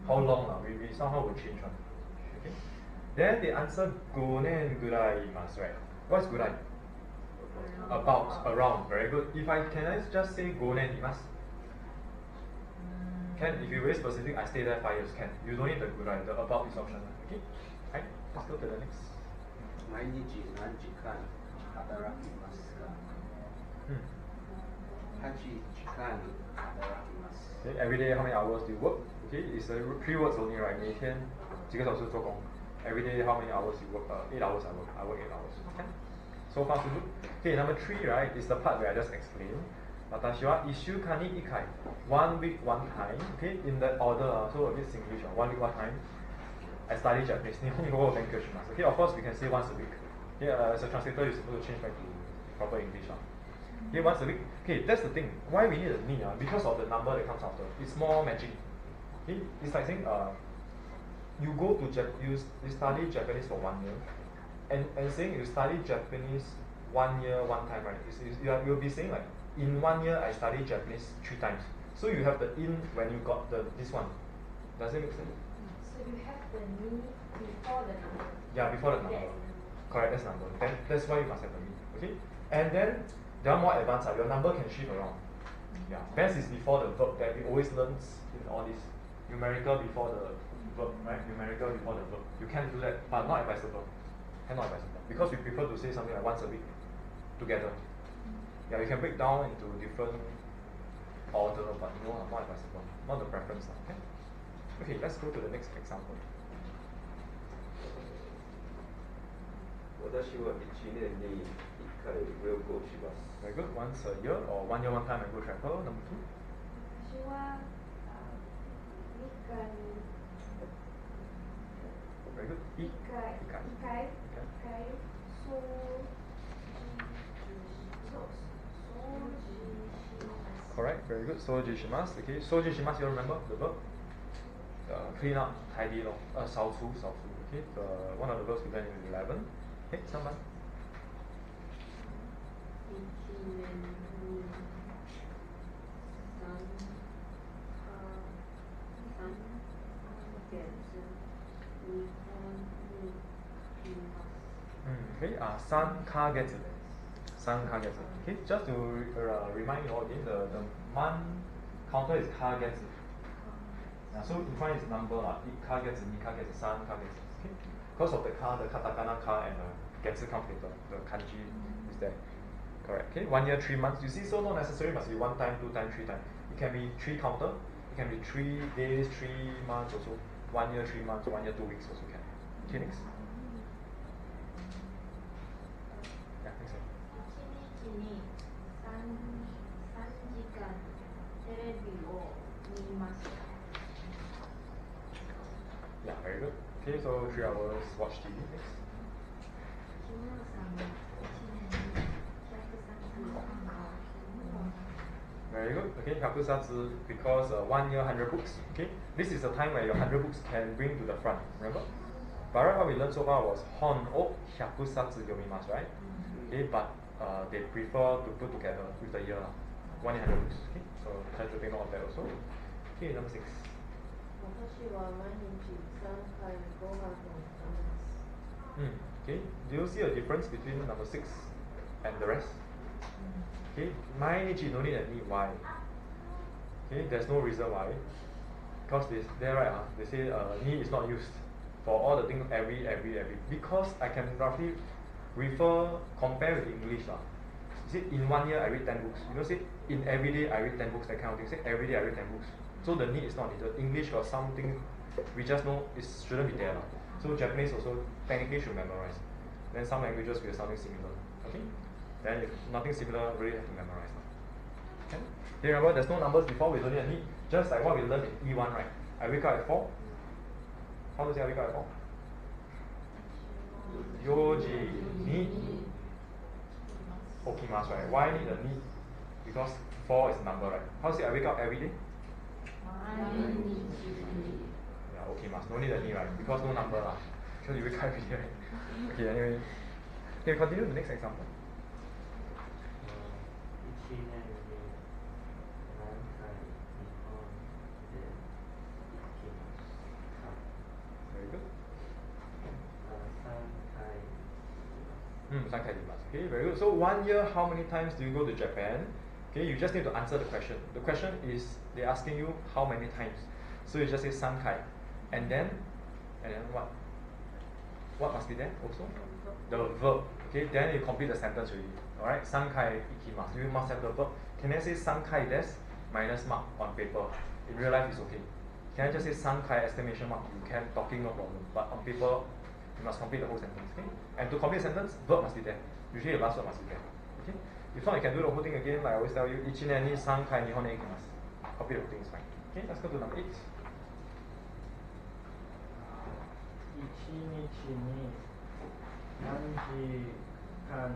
how long we somehow will change one. Okay. Then the answer gonen guraimasu, right? What's gurai? About, around. Very good. If I can I just say gonen imasu? Can, if you're very specific, I stay there 5 years, can. You don't need the gurai, the about is optional. Okay? Right? Let's go to the next. 毎日何時間働きますか ?8 時間働きます。 Okay, every day how many hours do you work? Okay, it's 3 words only, right? 每天几个小时做工 Every day how many hours you work? 8 hours I work 8 hours. Okay? So far so good. Okay, number 3, right, is the part where I just explained. Watashi wa ishuka ni ikai. 1 week, 1 time. Okay, in that order, so a bit Singlish. 1 week, 1 time. I study Japanese. Okay, of course we can say once a week. Okay, as a translator, you're supposed to change back to proper English. Okay, once a week. Okay, that's the thing. Why we need a ni? Because of the number that comes after. It's more magic. Okay, it's like saying you go to you study Japanese for 1 year, and saying you study Japanese 1 year 1 time, right? You'll be saying like in 1 year I study Japanese 3 times. So you have the in when you got this one. Does it make sense? So you have the ni before the number. Yeah, before the number. Correct, that's number. Then that's why you must have the ni. Okay? And then they are more advanced. Your number can shift around. Yeah. Best is before the verb that we always learn in all this. Numerical before the verb, right? Numerical before the verb. You can do that, but not advisable. Cannot advisable. Because we prefer to say something like once a week together. Yeah, you can break down into different order, but no, not advisable. Not the preference. Okay? Okay, let's go to the next example. 私は1年に1回旅行します。 Very good. Once a year or 1 year 1 time I go travel. Number 2. 私は3日に Very good. 1回掃除します。 Correct. Very good. Soji shimasu. Okay. Soji shimasu. You remember the verb? Clean up, tidy. 扫除. Okay. One of the verbs we learned in 11. Okay. Someone. 1年に3ヶ月日本に来ます。Okay. 3ヶ月. 3ヶ月. Okay. Just to remind you all again, the month counter is ヶ月. So in front is number 1ヶ月、2ヶ月、3ヶ月. Okay. Because of the ka, the katakana ka and the getsu comes later. The kanji is there. Correct. Okay. 1 year, 3 months. You see, so not necessarily must be 1 time, 2 time, 3 time. It can be 3 counter. It can be 3 days, 3 months also. 1 year, 3 months, 1 year, 2 weeks also can. Okay, next. Yeah, next one. 1日に3時間テレビを見ます。 Yeah, very good. Okay, so 3 hours watch TV. Next. 木村さんは1年に130漫画を読みます。 Very good. Okay, 100 because 1 year 100 books. Okay, this is the time where your 100 books can bring to the front. Remember? But right, what we learned so far was hon o 100 yomimasu, right? Okay, but they prefer to put together with the year. 1 year 100 books. Okay, so try to take note of that also. Okay, number 6. 私は毎日3回ご飯を食べます。 Okay, do you see a difference between number 6 and the rest? Okay, 毎日 no need a need. Why? Okay, there's no reason why. Because there right, they say need is not used for all the things every. Because I can roughly compare with English. You see, in 1 year I read 10 books. You know, say in every day I read 10 books, that kind of thing. Say every day I read 10 books. So the need is not needed. English got something we just know it shouldn't be there. So Japanese also technically should memorize. Then some languages will have something similar. Okay? Then if nothing similar, really have to memorize. Okay? Okay, remember there's no numbers before, we don't need a need. Just like what we learned in E1, right? I wake up at 4. How to say I wake up at 4? 4時に起きます, right? Why need a need? Because 4 is number, right? How to say I wake up every day? Yeah, okay, must no need a need, right? Because no number lah. Because you wake up every day, right? Okay, anyway. Okay, continue the next example. 1年に何回日本で行きます3回 dimas. Okay, very good. So 1 year, how many times do you go to Japan? Okay, you just need to answer the question. The question is they're asking you how many times. So you just say 3回. And then what? What must be there also? The verb. Okay, then you complete the sentence already. Alright, 3回行きます. You must have the verb. Can I say 3回です minus mark on paper? In real life, it's okay. Can I just say 3回 exclamation mark? You can, talking no problem. But on paper, you must complete the whole sentence. Okay? And to complete the sentence, verb must be there. Usually the last word must be there. Okay? If not, you can do the whole thing again. Like I always tell you, 1年に3回日本へ行きます. Copy the whole thing is fine. Okay, let's go to number 8. 1日に何時間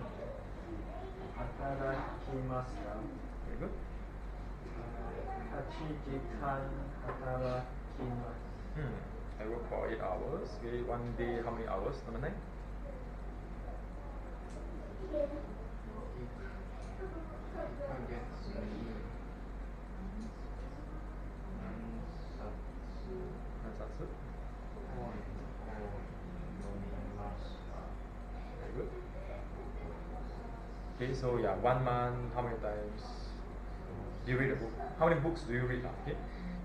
働きますか？ Very good. 8時間働きます。I work for 8 hours. Okay, 1 day, how many hours? Number 9. 何冊? Very good. Okay, so yeah, 1 month, how many times do you read a book? How many books do you read? Okay,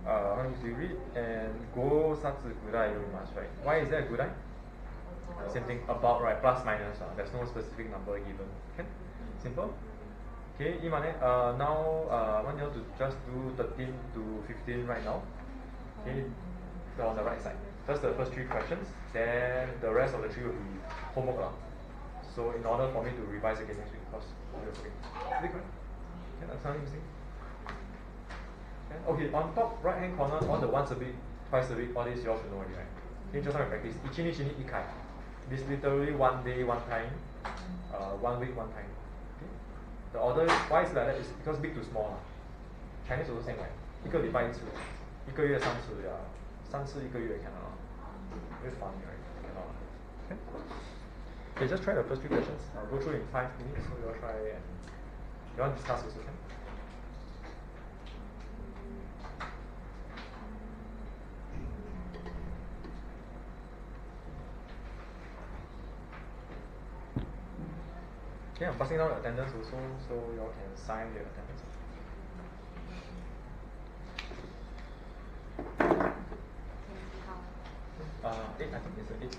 how many books do you read? And 5冊ぐらい読みます, right? Why is that ぐらい? Same thing, about, right? Plus, minus. There's no specific number given. Okay, simple. Okay, 今ね, now I want you to just do 13 to 15 right now. Okay, on the right side. Just the first 3 questions. Then the rest of the 3 will be homework lah. So in order for me to revise again next week, because you're forgetting. Is it correct? Okay, that's something missing. Okay, on top right hand corner, all the once a week, twice a week, all this you all should know already, right? Okay, just now we practice. 1日に1回. This literally 1 day, 1 time, 1 week, 1 time. Okay? The order, why is like that is because big to small lah. Chinese also same, right? 1个礼拜1次, 1个月3次, yeah. 3次1个月 cannot. Very funny, right? Cannot. Okay? Okay, just try the first 3 questions. I'll go through in 5 minutes, so you all try and you want to discuss also, can? Okay, I'm passing down the attendance also, so you all can sign the attendance. Eight, I think it's an 8.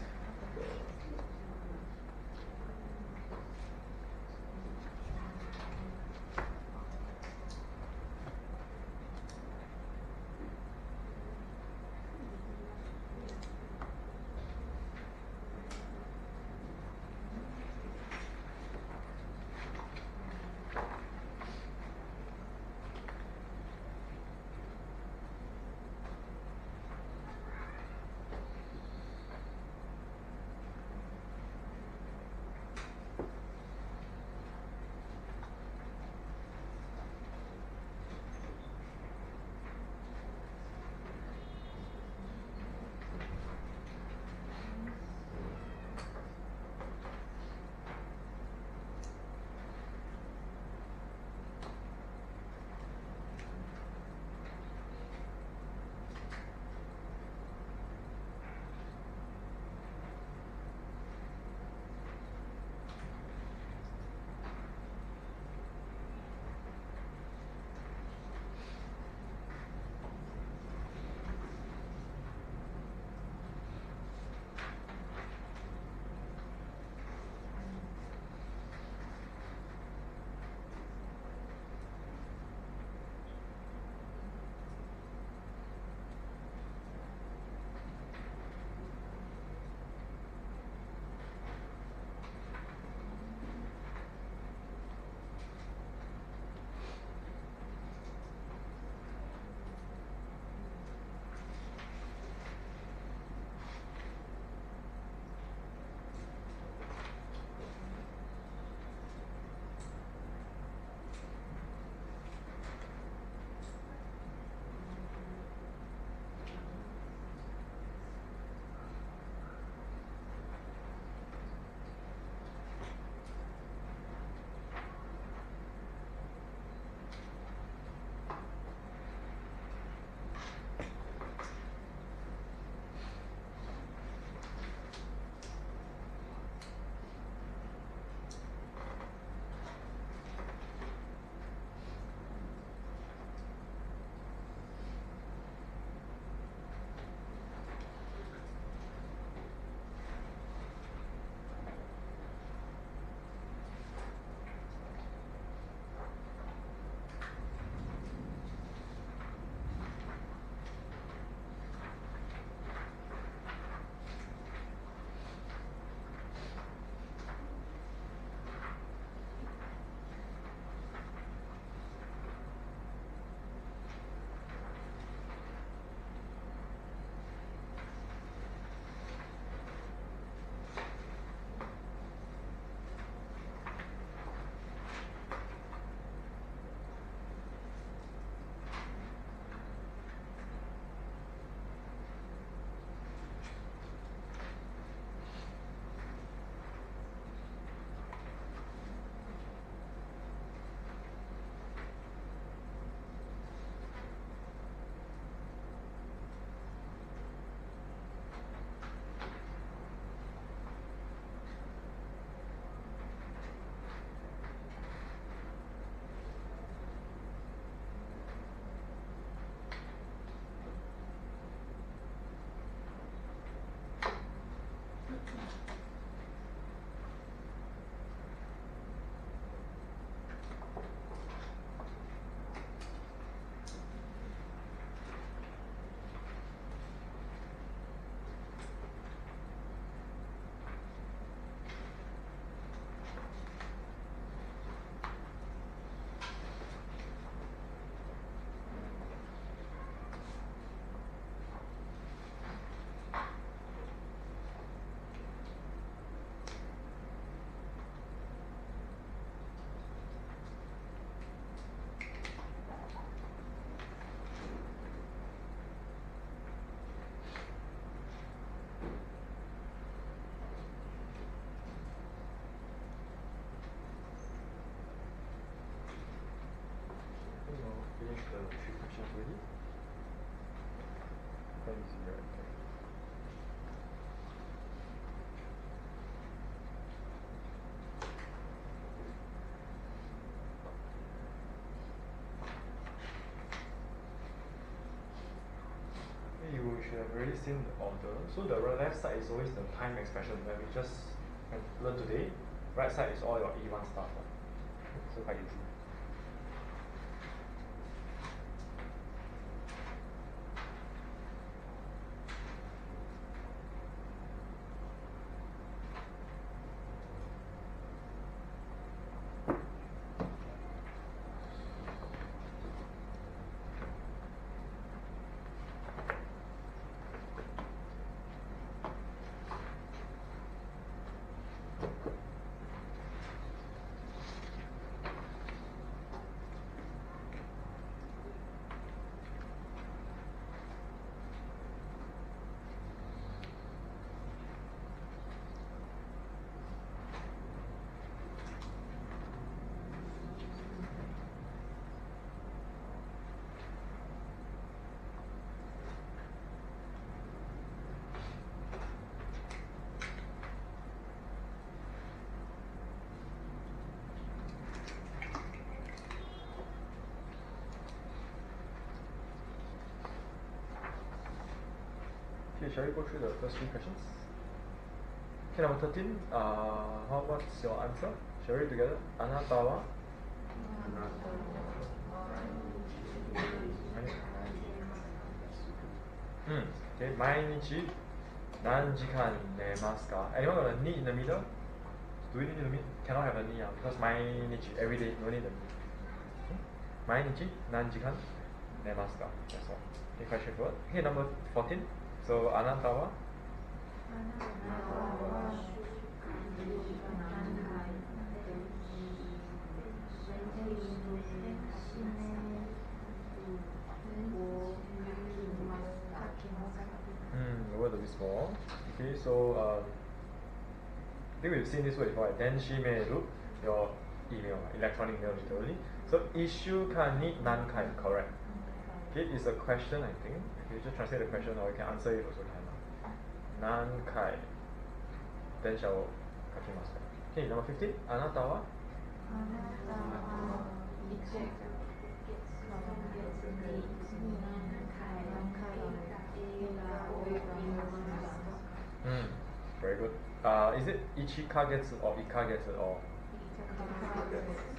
Three questions already. Quite easy, right? You should have already seen the order. So the left side is always the time expression that we just learned today. Right side is all your E1 stuff. So quite easy. Okay, shall we go through the first three questions? Okay, number 13. What's your answer? Shall we read together? Anatawa. Okay, mainichi nanjikan nemasu ka? Anyone got a ni in the middle? Do we need the ni? Cannot have a ni because mainichi every day no need the ni. Mainichi nanjikan nemasu ka? That's all. Okay, quite straightforward. Okay, number 14. So anatawa. The word a bit small. Okay, so I think we've seen this word before. Denshimeru, your email, electronic mail literally. So issue can need nankai, correct. Okay, it's a question I think. You just translate the question or you can answer it also can. Nankai. Then shall kakimasu. Okay, number 15. Anatawa. Very good. Is it ichikagetsu or ikagetsu or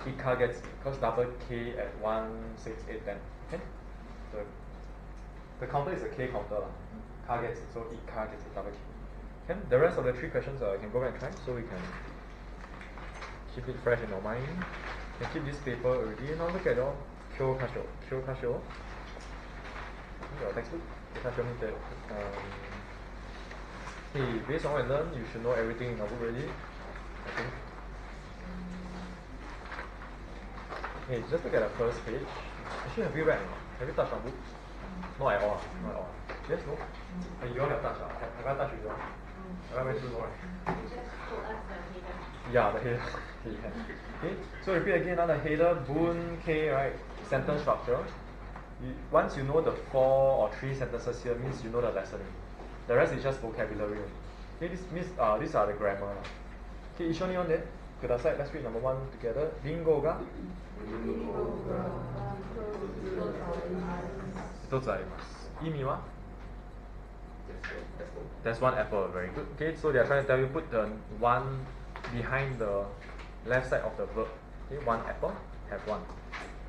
ikagetsu? Because double K at 1, 6, 8, 10. Okay? The counter is a K counter. Kagetsu, so ikagetsu, double K. Okay? The rest of the three questions you can go back and try so we can keep it fresh in our mind. You can keep this paper already. Now look at your Kyokasho. Kyokasho. Your textbook. Kyokasho means that hey, based on what I learned, you should know everything in our book already. I think. Hey, just look at the first page. Actually, have you read? Have you touched our book? Not at all. Not at all. Yes, no? You all have touched. Have I touched with you all? Have I went through more? Yeah, the header. Okay, so repeat again. The header, boon, K, right? Sentence structure. Once you know the 4 or 3 sentences here, means you know the lesson. The rest is just vocabulary. Okay, this means these are the grammar. Okay, 一緒に読んでください. Let's read number 1 together. リンゴが一つあります. 意味は There's one apple. Very good. Okay, so they are trying to tell you put the one behind the left side of the verb. Okay, one apple, have one.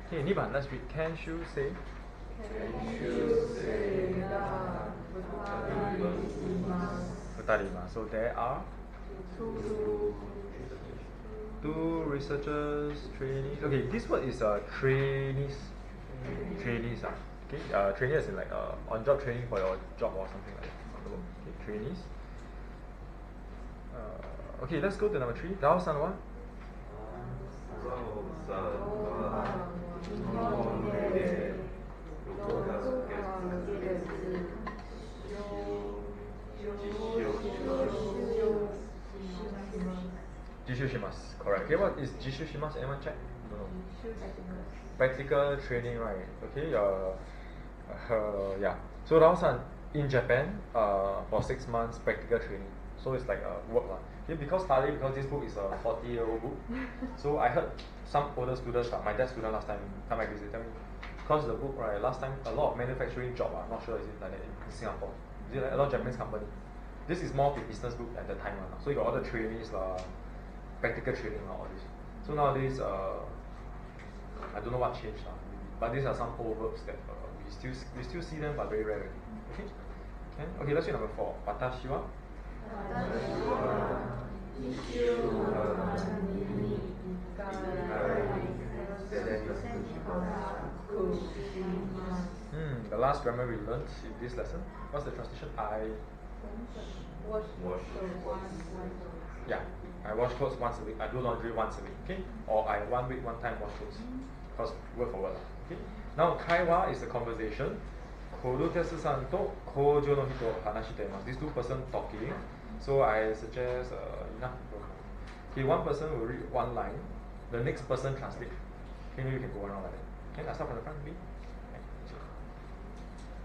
Okay, 2番, let's read. Can you say? So there are two researchers, trainees. Okay, this word is trainees. Trainees. Okay, trainees is like on-job training for your job or something like that. Okay, trainees. Okay, let's go to number 3. Rao-san wa? Jishu shimasu. Correct. Okay, what is jishu shimasu? Anyone check? No. Practical training, right? Okay, yeah. So last time in Japan, for 6 months practical training. So it's like work lah. Okay, because this book is a 40-year-old book. So I heard some older students, my dad's student last time come back visit, tell me, because the book right, last time a lot of manufacturing job, I'm not sure is it like that in Singapore. Is it like a lot of Japanese company? This is more of a business book at the time lah. So you got all the trainees practical training all this. So nowadays, I don't know what changed but these are some old verbs that we still see them but very rarely. Okay, can okay. Let's read number 4. Watashi wa. The last grammar we learned in this lesson. What's the translation? Yeah, I wash clothes once a week. I do laundry once a week. Okay, or I 1 week 1 time wash clothes. Because word for word. Okay. Now kaiwa is a conversation. Koru tesu san to kojo no hito hanashite imasu. These 2 person talking. So I suggest enough. Okay, 1 person will read 1 line. The next person translate. Okay, maybe you can go around like that. Okay, I'll start from the front. B.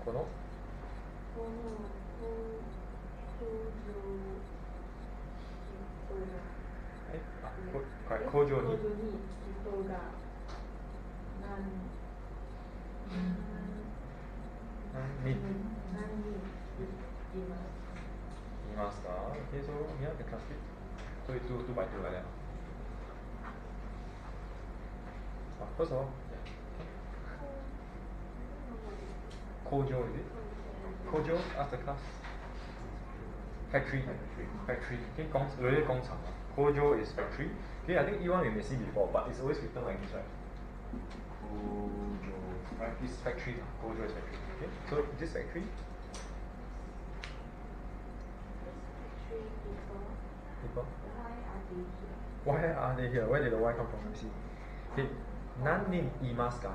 Kono. Correct. Kojo ni. Imasu ka? Okay, so here I can translate. So it's 2 by 2 like that. First of all, Kojo is it? Kojo, ask the class. Factory. Okay, 工厂 Kojo is factory. Okay, I think E1 you may see before, but it's always written like this, right? Kojo. Right, it's factory. Kojo is factory. Okay, so this factory. People. Why are they here? Where did the Y come from? Let me see. Okay, nannin imasu ka?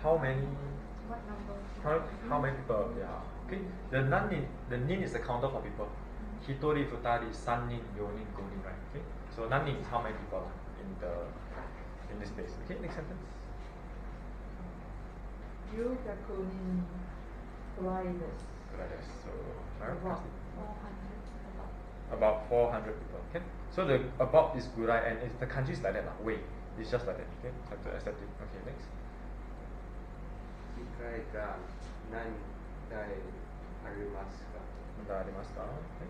How many? How many people? Yeah. Okay. The nin is the counter for people. Hitori, futari, sannin, yonin, gonin, right? Okay. So nannin is how many people in this place. Okay. Next sentence. So about 400 people. Okay. So the about is gurai and the kanji is like that way. It's just like that. Okay. Have to accept it. Okay. Next. 機会が何台ありますか? Okay.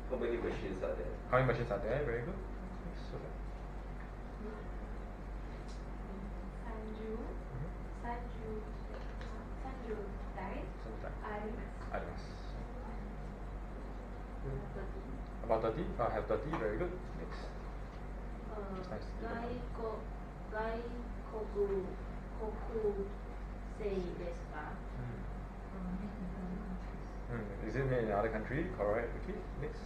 How many machines are there? How many machines are there? Very good. Next, Sophia. 30台あります。 About 30? Have 30. Very good. Next. Nice. 外国生ですか? Is it made in another country? Correct. Okay. Next.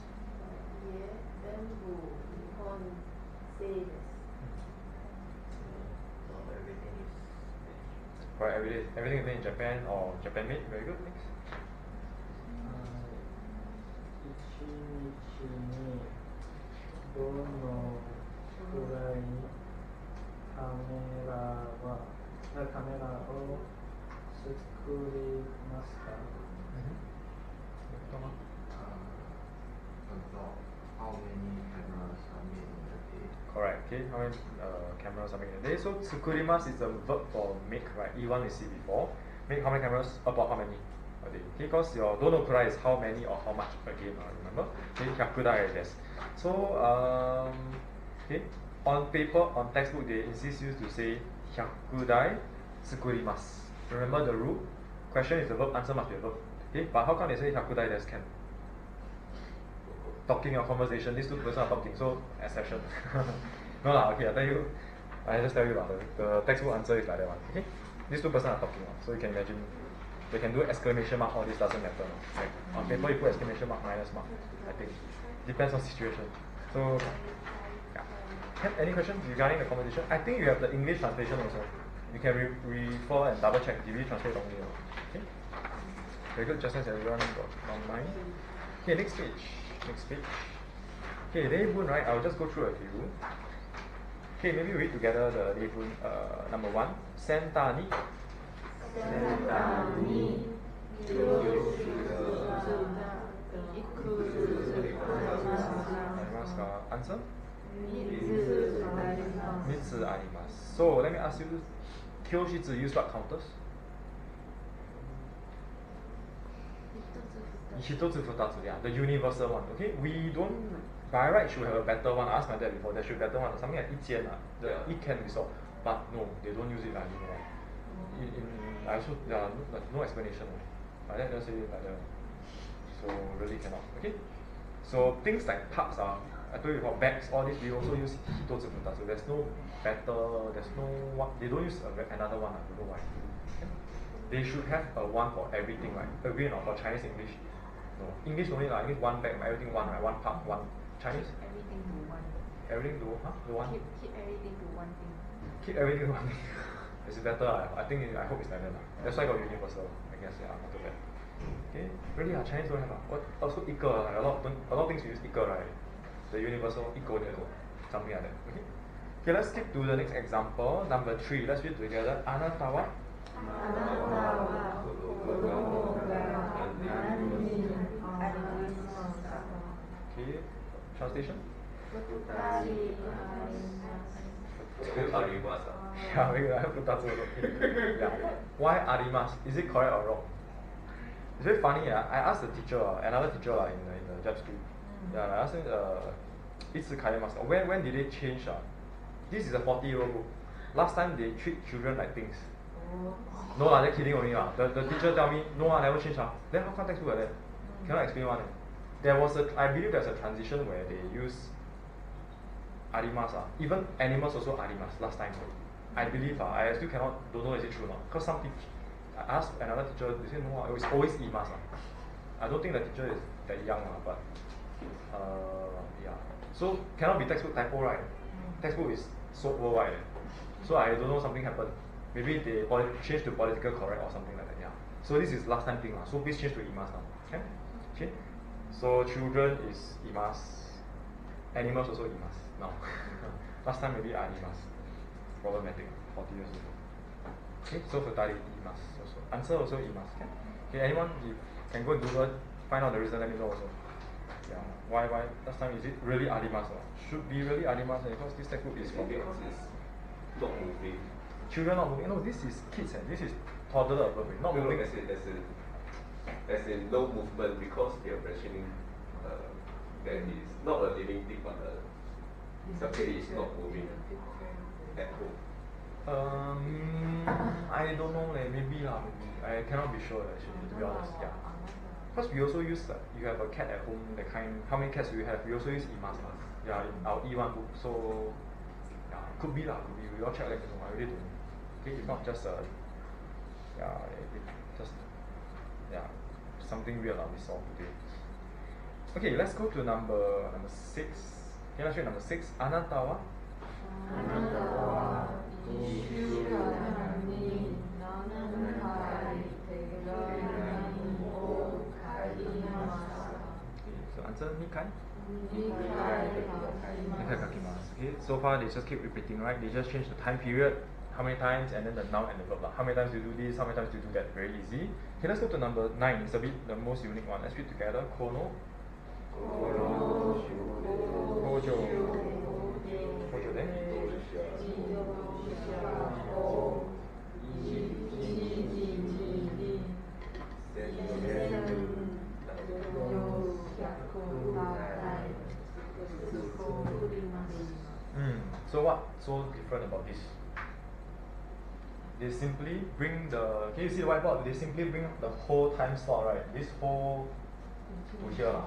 全部日本製です。 Right. Everything is made in Japan or Japan made. Very good. Next. 1日にどのくらいカメラを作りますか? How many cameras are made in a day? Correct. Okay. How many cameras are made in a day? So tsukurimasu is a verb for make. Right. E1 we see before. Make how many cameras? About how many a day? Okay. Because your dono kurai is how many or how much per game. Remember? Okay. Hyakudai is. So okay. On paper, on textbook, they insist you to say hyakudai tsukurimasu. Remember the rule? Question is the verb, answer must be a verb. Okay, but how come they say hyakudai desu can? Talking or conversation, these 2 persons are talking, so exception. No lah, okay, I just tell you about the textbook answer is like that one. Okay, these 2 persons are talking, so you can imagine they can do exclamation mark, all this doesn't matter. Like on paper you put exclamation mark, minus mark, I think. Depends on situation. So yeah. Any questions regarding the conversation? I think you have the English translation also. You can refer and double check, did we translate wrongly or not? Okay. Very good, just as everyone got online. Okay, next page. Okay, Leibun, right? I'll just go through a few. Okay, maybe we read together the Leibun. Number 1, Sentani. Sentani Answer? Mitsu Mitsu arimasu. So let me ask you, Kyoshizu use what counters? Hitotsu futatsu, yeah, the universal one. Okay, we don't, by right should have a better one. I asked my dad before, there should be a better one. Something like ichian, the Yeah. it can resolve. But no, they don't use it anymore. I also, no explanation. My dad just say it like that. So really cannot. Okay, so things like parts are, I told you about bags, all this we also use hitotsu futatsu. There's no better, there's no one, they don't use another one. I don't know why. Okay? They should have a one for everything, right? Agree or not? For Chinese English, no. English only like English one bag, everything one, right? One part, one. Chinese, Everything to one. everything do, huh? Do one. Keep everything to one thing. Keep everything to one thing. It's better. I think I hope it's like that. That's why I got universal. I guess yeah, not too bad. Okay, really Chinese don't have what? Also 一个 a lot of things we use 一个 right? The universal 一个 something like that. Okay. Okay, let's skip to the next example. Number 3. Let's read together. Anatawa. Okay. Translation. Arimasu. Yeah, maybe I have to touch okay. Yeah. Why arimas? Is it correct or wrong? It's very funny. I asked the teacher, another teacher in the job school. Yeah, I asked him, いつ変えますか? When did they change? This is a 40-year-old book. Last time they treat children like things. No lah, they're kidding only lah. The teacher tell me, no lah, never change lah. Then how come textbook like that? Cannot explain one. There was I believe there's a transition where they use arimas. Even animals also arimas last time. I believe I still don't know is it true or not. Because some teach, I asked another teacher, they say no, it was always imas. I don't think the teacher is that young but yeah. So cannot be textbook typo, right? Textbook is so worldwide. So I don't know, something happened. Maybe they changed to political correct or something like that. Yeah. So this is last time thing. So please change to imas now. Okay? Okay? So children is imas. Animals also imas now. Last time maybe animas. Problematic. 40 years ago. Okay, so futari imas also. Answer also imas. Okay, anyone if can go and Google, find out the reason, let me know also. Yeah. Why last time is it really animas? Should be really animas because this textbook is for Because it's not moving. children not moving. No, this is kids and this is toddler above, not No, moving. as in no movement because they are mentioning that is not a living thing but something is not moving at home. I don't know, maybe lah, maybe. I cannot be sure actually, to be honest. Yeah. Because we also use you have a cat at home, the kind. How many cats do you have? We also use imas. Yeah, in our E1 book. So yeah, could be lah, could be. We all check, let me know. I really don't know. Okay, if not just just something weird lah we saw today. Okay, let's go to number 6. Okay, let's read number 6. Anatawa. So answer Nikai. Nikai kakimasu. Okay, so far they just keep repeating, right? They just change the time period, how many times, and then the noun and the verb. How many times you do this, how many times you do that, very easy. Okay, let's go to number 9. It's a bit the most unique one. Let's read together. Kono. Hojo. Hojo then. So what's so different about this? They simply bring the, can you see the whiteboard? They simply bring the whole time slot, right? This whole to here.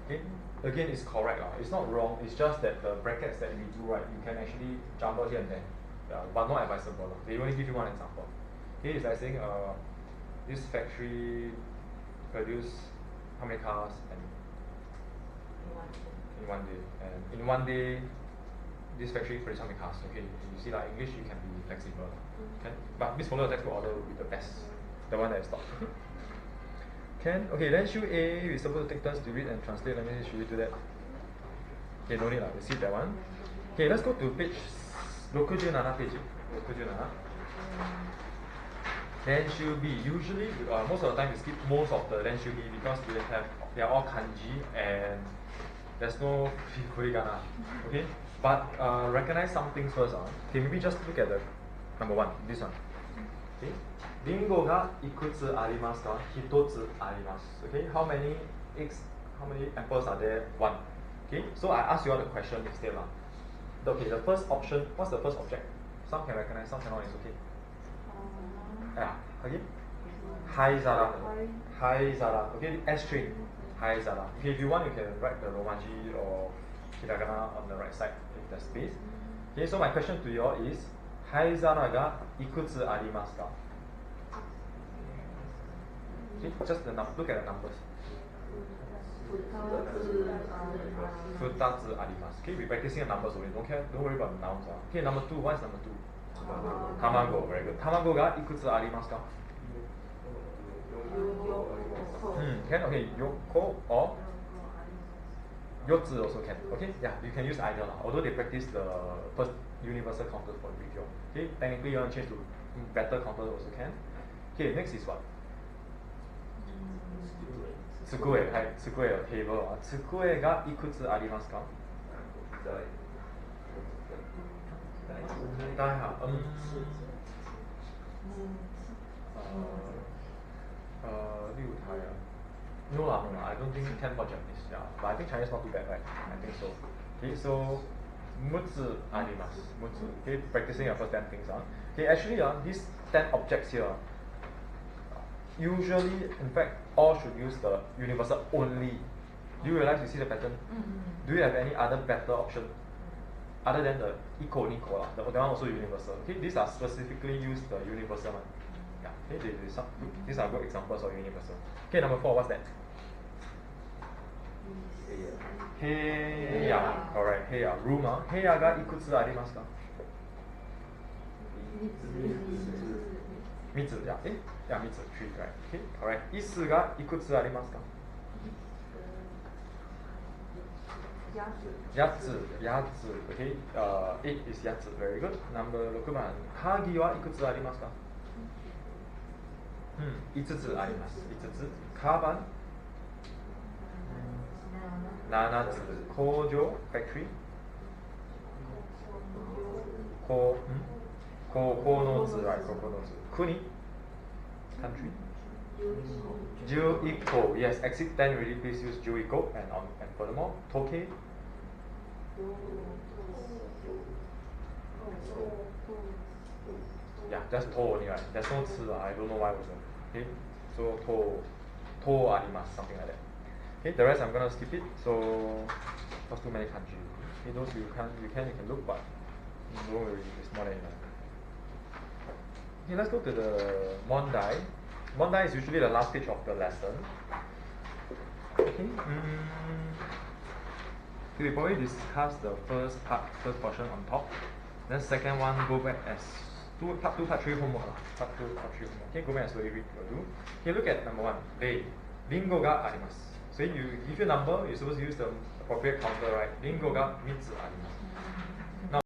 Okay? Again, it's correct. It's not wrong. It's just that the brackets that we do, right, you can actually jumble here and there. But not advisable. They only give you one example. Okay, it's like saying this factory produce how many cars in one day. And in one day this factory produce how many cars. Okay, you see like English you can be flexible. Okay? But please follow the textbook order will be the best. The one that is stopped. Can? Okay, then shoe A, we're supposed to take turns to read and translate. Let me see, should we do that? Okay, no need lah. We skip that one. Okay, let's go to page 67 page. 67. Renshu B. Usually, most of the time we skip most of the Renshu B because they are all kanji and there's no hiragana. Okay, but recognize some things first. Okay, maybe just look at the number 1, this one. Okay, Ringo ga ikutsu arimasu ka? Hitotsu arimasu. Okay, how many apples are there? 1. Okay, so I ask you all the question instead lah. Okay, the first option. What's the first object? Some can recognize, some cannot. It's okay. Yeah, okay. Haizara. Haizara. Okay, S string. Haizara. Okay, if you want, you can write the Romaji or hiragana on the right side if there's space. Okay, so my question to you all is, Haizara ga ikutsu arimasu ka? Okay, just look at the numbers. 2つあります。Okay, we're practicing the numbers only. Don't worry about the nouns. Okay, number 2. What is number 2? Tamago. Very good. Tamago ga いくつありますか? Can. Okay, yoko or 4つ also can. Okay, yeah, you can use either. Although they practice the first universal counters for Rikyo. Okay, technically you want to change to better counters also can. Okay, next is what? Tsukue, tsukue, table. Tsukue ga いくつありますか? 台哈6台 No lah, I don't think 10 for Japanese. Yeah, but I think Chinese not too bad, right? I think so. Okay, so 6つあります。6つ. Okay, practicing your first 10 things. Okay, actually, these 10 objects here, usually, in fact, all should use the universal only. Do you realize you see the pattern? Do you have any other better option other than the equal lah? The one also universal. Okay, these are specifically use the universal one. Yeah. Okay, these are good examples of universal. Okay, number 4. What's that? Heya. Correct. Heya. Room. Heya ga いくつありますか? 3つ. Yeah. Yeah, 3つ. 3. Right. Okay. Correct. 椅子がいくつありますか? 8つ. Okay. 8 is 8つ. Very good. Number 6番. 鍵はいくつありますか? 5つあります。5つ. カバン 7つ. 工場 factory 9つ. Right. 9つ. 国 country 11個. Yes, exit 10 really, please use 11個. And furthermore, 時計 Yeah, just と only, right? There's no つ. I don't know why also. Okay, so とあります. Something like that. Okay, the rest I'm gonna skip it. So, there's too many kanji. Okay, those you can look, but don't worry, it's more than enough. Okay, let's go to the Mondai. Mondai is usually the last page of the lesson. Okay. We probably discuss the first portion on top. Then second one, go back as part 2, part 3 homework. Part 2, part 3 homework. Okay, go back and slowly read your do. Okay, look at number 1. Rei. Ringo ga arimasu. So you give your number, you're supposed to use the appropriate counter, right? Ringo ga 3つあります.